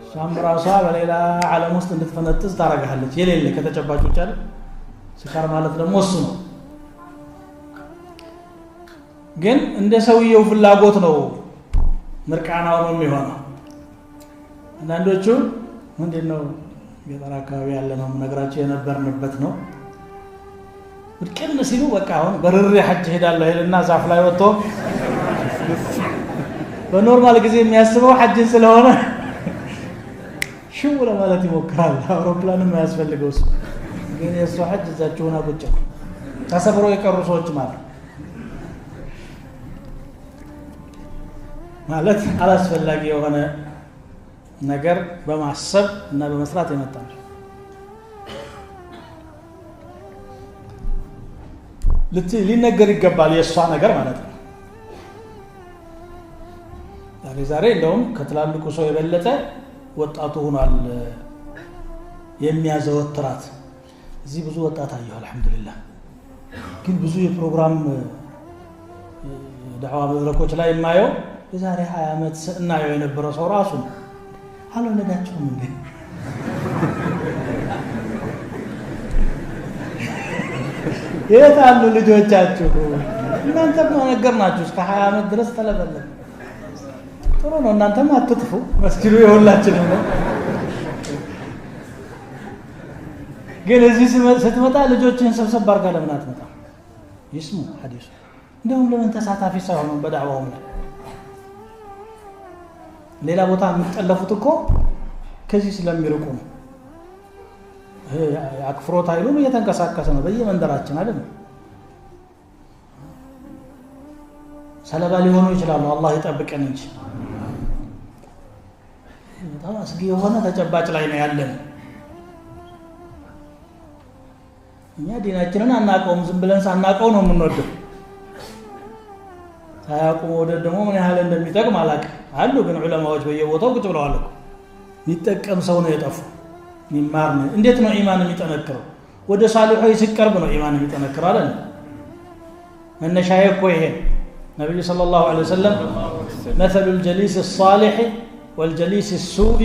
እሷም ራሷ በሌላ ዓለም ውስጥ እንድትፈነጥዝ ታረጋለች የሌለ ከተጨባጭ ውጭ አይደል? ስካር ማለት ደግሞ እሱ ነው። ግን እንደ ሰውየው ፍላጎት ነው ምርቃናው ነው የሚሆነው። አንዳንዶቹ ምንድነው ገጠር አካባቢ ያለ ነው ነገራቸው የነበርንበት ነው። ወድቀን ሲሉ በቃ አሁን በርሬ ሐጅ ሄዳለሁ ይልና ዛፍ ላይ ወጥቶ በኖርማል ጊዜ የሚያስበው ሐጅን ስለሆነ ሽው ለማለት ይሞክራል። አውሮፕላንም ያስፈልገው እሱ ግን የሱ ሐጅ እዛቸውና ቁጭ ተሰብሮ የቀሩ ሰዎች ማለት አላስፈላጊ የሆነ ነገር በማሰብ እና በመስራት የመጣ ነው። ሊነገር ይገባል የእሷ ነገር ማለት ነው። ዛሬ እንደውም ከትላልቁ ሰው የበለጠ ወጣቱ ሆኗል የሚያዘወትራት። እዚህ ብዙ ወጣት አየሁ አልহামዱሊላህ። ግን ብዙ የፕሮግራም ዳዕዋ መድረኮች ላይ የማየው የዛሬ 20 ዓመት እናየው የነበረ ሰው ራሱ አልወለዳችሁም እንዴ? የት አሉ ልጆቻችሁ? እናንተም ነገርናችሁ እስከ 20 ዓመት ድረስ ተለበለ። ጥሩ ነው እናንተም አትጥፉ። መስጊዱ የሁላችንም ነው። ግን እዚህ ስትመጣ ልጆችን ሰብሰብ አድርጋ ለምን አትመጣም? ይስሙ ሐዲሱ እንደውም ለምን ተሳታፊ ሳይሆኑ በዳዕዋው ላይ ሌላ ቦታ የሚጠለፉት እኮ ከዚህ ስለሚርቁ ነው። አክፍሮት አይሉም እየተንቀሳቀሰ ነው በየመንደራችን አይደል? ሰለባ ሊሆኑ ይችላሉ አላህ ይጠብቀን እንጂ በጣም አስጊ የሆነ ተጨባጭ ላይ ነው ያለን። እኛ ዲናችንን አናውቀውም ዝም ብለን ሳናውቀው ነው የምንወደው። ሳያውቁ መውደድ ደግሞ ምን ያህል እንደሚጠቅም አላውቅም። አሉ ግን ዑለማዎች በየቦታው ቁጭ ብለዋል እኮ የሚጠቀም ሰው ነው የጠፉ ሚማር ነው። እንዴት ነው ኢማን የሚጠነክረው? ወደ ሳሊሖች ሲቀርብ ነው ኢማን የሚጠነክረው አይደል? መነሻዬ እኮ ይሄ ነብዩ ሰለላሁ ዐለይሂ ወሰለም مثل الجليس الصالح والجليس السوء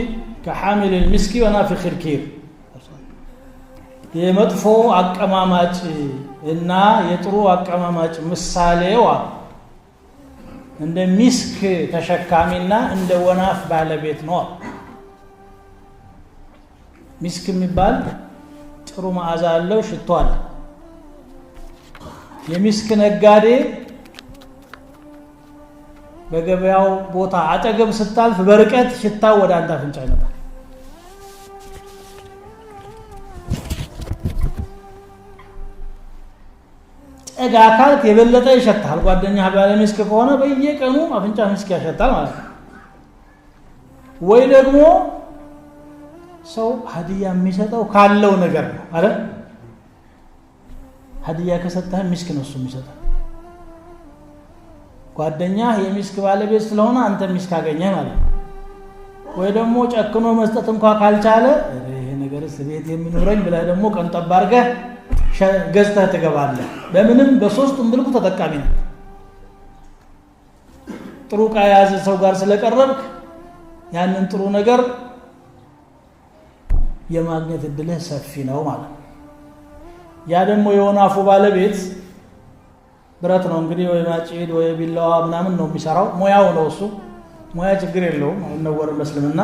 كحامل المسك ونافخ الكير የመጥፎ አቀማማጭ እና የጥሩ አቀማማጭ ምሳሌዋ እንደ ሚስክ ተሸካሚና እንደ ወናፍ ባለቤት ነው። ሚስክ የሚባል ጥሩ መዓዛ ያለው ሽቶ አለ። የሚስክ ነጋዴ በገበያው ቦታ አጠገብ ስታልፍ በርቀት ሽታው ወደ አንተ አፍንጫ ይመጣል። ጠጋ ካልክ የበለጠ ይሸታል። ጓደኛህ ባለ ሚስክ ከሆነ በየቀኑ አፍንጫ ሚስክ ያሸታል ማለት ነው። ወይ ደግሞ ሰው ሀዲያ የሚሰጠው ካለው ነገር ነው አይደል? ሀዲያ ከሰጠህ ሚስክ ነው እሱ የሚሰጠው። ጓደኛህ የሚስክ ባለቤት ስለሆነ አንተ ሚስክ አገኘህ ማለት ነው። ወይ ደግሞ ጨክኖ መስጠት እንኳን ካልቻለ ይሄ ነገርስ ቤት የሚኖረኝ ብለህ ደግሞ ቀን ጠብ አድርገህ ገዝተህ ትገባለህ። በምንም በሶስቱም መልኩ ተጠቃሚ ነህ። ጥሩ ዕቃ የያዘ ሰው ጋር ስለቀረብክ ያንን ጥሩ ነገር የማግኘት እድልህ ሰፊ ነው ማለት ነው። ያ ደግሞ የወናፉ ባለቤት ብረት ነው እንግዲህ ወይ ማጭድ ወይ ቢላዋ ምናምን ነው የሚሰራው። ሙያው ነው እሱ። ሙያ ችግር የለውም አይነወር መስልምና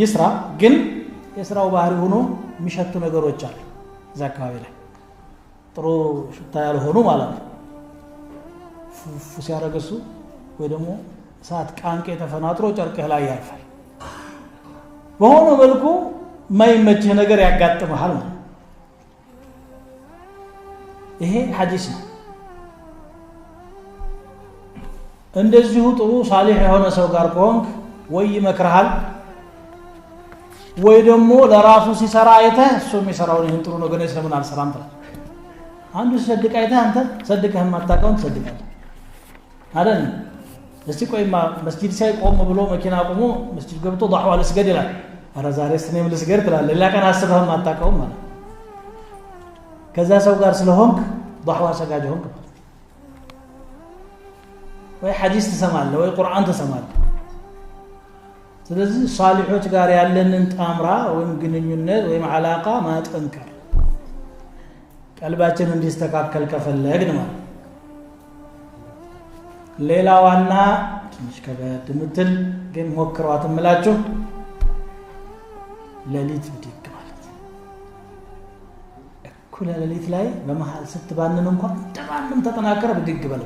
ይስራ። ግን የስራው ባህሪ ሆኖ የሚሸቱ ነገሮች አሉ እዛ አካባቢ ላይ ጥሩ ሽታ ያልሆኑ ማለት ነው። ፉስ ያረገሱ ወይ ደግሞ እሳት ቃንቄ ተፈናጥሮ ጨርቅህ ላይ ያርፋል። በሆነ መልኩ የማይመችህ ነገር ያጋጥመሃል ማለት ይሄ ሐዲስ ነው። እንደዚሁ ጥሩ ሳሊህ የሆነ ሰው ጋር ከሆንክ ወይ ይመክርሃል ወይ ደግሞ ለራሱ ሲሰራ አይተህ እሱ የሚሰራውን ይሄን ጥሩ ነው ግን ስለምን አልሰራም ትላለህ አንዱ ሲሰድቅ አይተህ አንተ ሰድቀህ ማታውቀውን ትሰድቃለህ አይደል እስቲ ቆይማ መስጂድ ሳይ ቆም ብሎ መኪና ቆሞ መስጂድ ገብቶ ضحوا ልስገድ ይላል አረ ዛሬ ስኔም ልስገድ ትላለህ ሌላ ቀን አስበህ ማታውቀውን ማለት ከዛ ሰው ጋር ስለሆንክ ضحوا ሰጋጅ ሆንክ ወይ ሐዲስ ተሰማለ ወይ ቁርአን ተሰማለ ስለዚህ ሷሊሖች ጋር ያለንን ጣምራ ወይም ግንኙነት ወይም አላቃ ማጠንከር ቀልባችን እንዲስተካከል ከፈለግን ማለት ሌላዋና ትንሽ ከበድ ምትል ግን ሞክሯት እምላችሁ ሌሊት ብድግ ማለት እኩለ ሌሊት ላይ በመሃል ስትባንን እንኳን እንደማንም ተጠናከረ ብድግ በል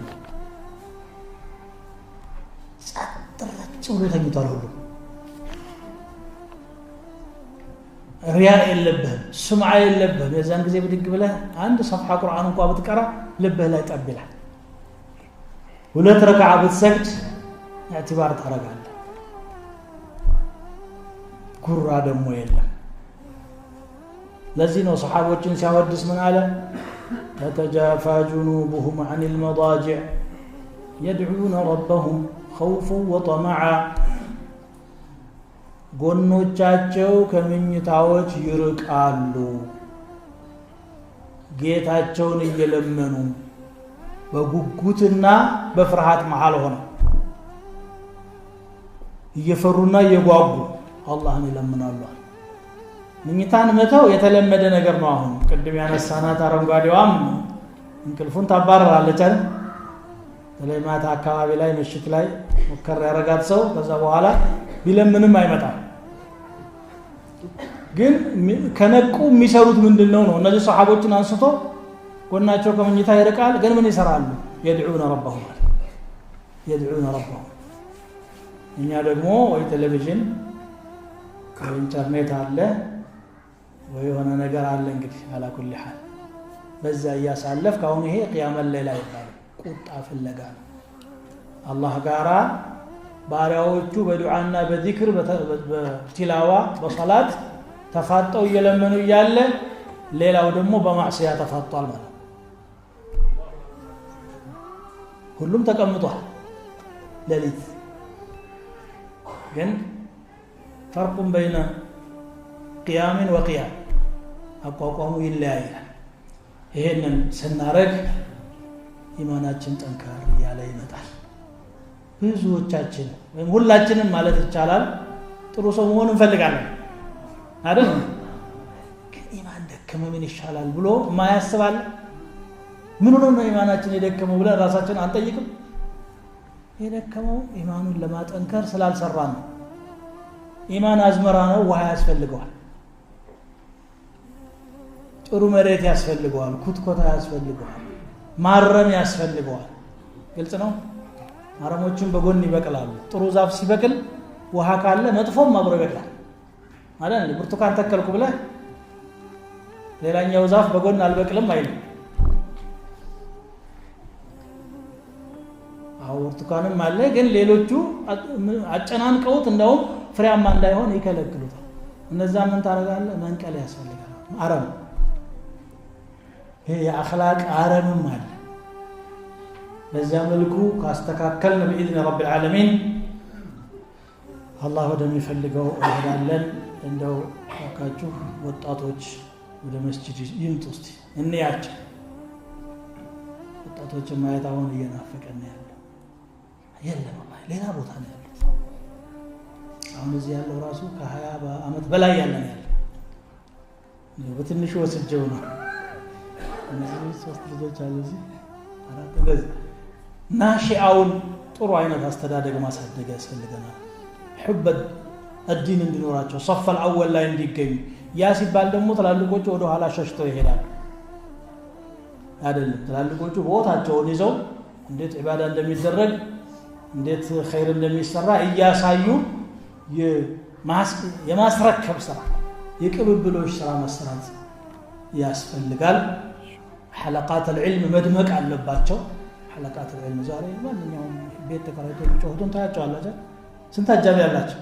ጸጥረጭ ብሎ ተኝቷል ሁሉ ሪያእ የለብህም ስምዓ የለብህም የዛን ጊዜ ብድግ ብለህ አንድ ሰፍሐ ቁርአን እንኳን ብትቀራ ልብህ ላይ ጠብ ይላል ሁለት ረክዓ ብትሰግድ ኢዕቲባር ታረጋለህ ጉራ ደግሞ የለም ለዚህ ነው ሰሓቦችን ሲያወድስ ምን አለ تتجافى جنوبهم عن المضاجع يدعون ربهم خوفا وطمعا ጎኖቻቸው ከምኝታዎች ይርቃሉ ጌታቸውን እየለመኑ በጉጉትና በፍርሃት መሃል ሆነው እየፈሩና እየጓጉ አላህን ይለምናሉ ምኝታን መተው የተለመደ ነገር ነው አሁን ቅድም ያነሳናት አረንጓዴዋም እንቅልፉን ታባረራለች አይደል ለማታ አካባቢ ላይ ምሽት ላይ ሙከራ ያረጋት ሰው ከዛ በኋላ ቢለምንም አይመጣም ግን ከነቁ የሚሰሩት ምንድነው ነው እነዚህ ሰሃቦችን አንስቶ ጎናቸው ከምኝታ ይርቃል ግን ምን ይሰራሉ يدعون ربهم እኛ ደግሞ ወይ ቴሌቪዥን ወይ ኢንተርኔት አለ ወይ የሆነ ነገር አለ እንግዲህ አላ ኩል ሐል በዛ ያሳለፍ ካሁን ይሄ ቂያመ ሌላ ይባላል ቁጣ ፍለጋ ነው አላህ ጋራ ባሪያዎቹ በዱዓና በዚክር በቲላዋ በሶላት ተፋጠው እየለመኑ እያለ ሌላው ደግሞ በማዕሲያ ተፋጧል ማለት ሁሉም ተቀምጧል ሌሊት ግን فرق بين قيام وقيام አቋቋሙ ይለያያል ይሄንን ስናረግ ኢማናችን ጠንካራ ያለ ይመጣል ብዙዎቻችን ወይም ሁላችንም ማለት ይቻላል ጥሩ ሰው መሆን እንፈልጋለን አይደል ግን ኢማን ደከመ ምን ይሻላል ብሎ ማያስባል ምን ሆነ ነው ኢማናችን የደከመው ብለን ራሳችን አንጠይቅም የደከመው ኢማኑን ለማጠንከር ስላልሰራን ነው ኢማን አዝመራ ነው ውሃ ያስፈልገዋል ጥሩ መሬት ያስፈልገዋል ኩትኮታ ያስፈልገዋል ማረም ያስፈልገዋል ግልጽ ነው አረሞችን በጎን ይበቅላሉ ጥሩ ዛፍ ሲበቅል ውሃ ካለ መጥፎም አብሮ ይበቅላል ማለት ብርቱካን ተከልኩ ብለ ሌላኛው ዛፍ በጎን አልበቅልም አይልም አው ብርቱካንም አለ ግን ሌሎቹ አጨናንቀውት እንደውም ፍሬያማ እንዳይሆን ይከለክሉታል እነዛ ምን ታረጋለ መንቀል ያስፈልጋል አረም ይሄ የአኽላቅ አረምም አለ በዛ መልኩ ካስተካከልን በኢዝኒ ረብ العالمين አላህ ወደሚፈልገው እንሄዳለን እንደው አካችሁ ወጣቶች ወደ መስጂድ ይምጡ እስቲ እንያቸው ወጣቶች ማየት አሁን እየናፈቀን ያለው የለም والله ሌላ ቦታ ነው ያለው አሁን እዚህ ያለው ራሱ ከ20 ዓመት በላይ ያለን ያለው በትንሹ ወስጀው ነው እነዚህ ሶስት ልጆች አሉ እዚህ አራት እንደዚህ ናሺአውን ጥሩ አይነት አስተዳደግ ማሳደግ ያስፈልገናል حب الدين እንዲኖራቸው صف الاول ላይ እንዲገኙ ያ ሲባል ደግሞ ተላልቆቹ ወደ ኋላ ሸሽተው ይሄዳሉ አይደለም ተላልቆቹ ቦታቸውን ይዘው እንዴት ኢባዳ እንደሚደረግ እንዴት ኸይር እንደሚሰራ እያሳዩ የማስረከብ ስራ የቅብብሎች ስራ መስራት ያስፈልጋል حلقات العلم መድመቅ አለባቸው حلقات العلم ዛሬ ማንኛውም ቤት ተከራይቶ ጮህቱን ታያቸዋላችሁ ስንት አጃቢ ያላችሁ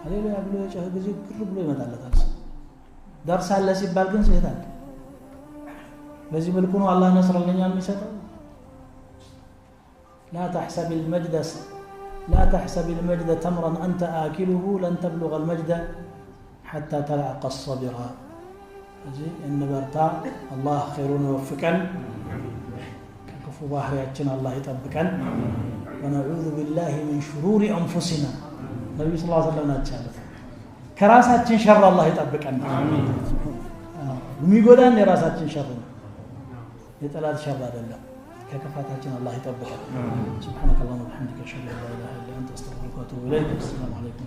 ሃሌሉያ ብሎ የጮኸ ጊዜ ግር ብሎ ይመጣለታል درس አለ ሲባል ግን ሲሄዳል በዚህ መልኩ ነው አላህ ነስር ለኛ የሚሰጠው لا تحسب المجد تمرا أنت آكله لن تبلغ المجد حتى تلعق الصبر إن برتا الله خير وفقا كفو باحرياتنا الله يطبقا ونعوذ بالله من شرور أنفسنا النبي صلى الله عليه وسلم نتشالف كراساتين شر الله يطبقا آمين وميقولان لراساتين شر يتلات شر هذا الله ككفاتاتنا الله يطبقا سبحانك اللهم وبحمدك اشهد ان لا اله الا انت استغفرك واتوب اليك السلام عليكم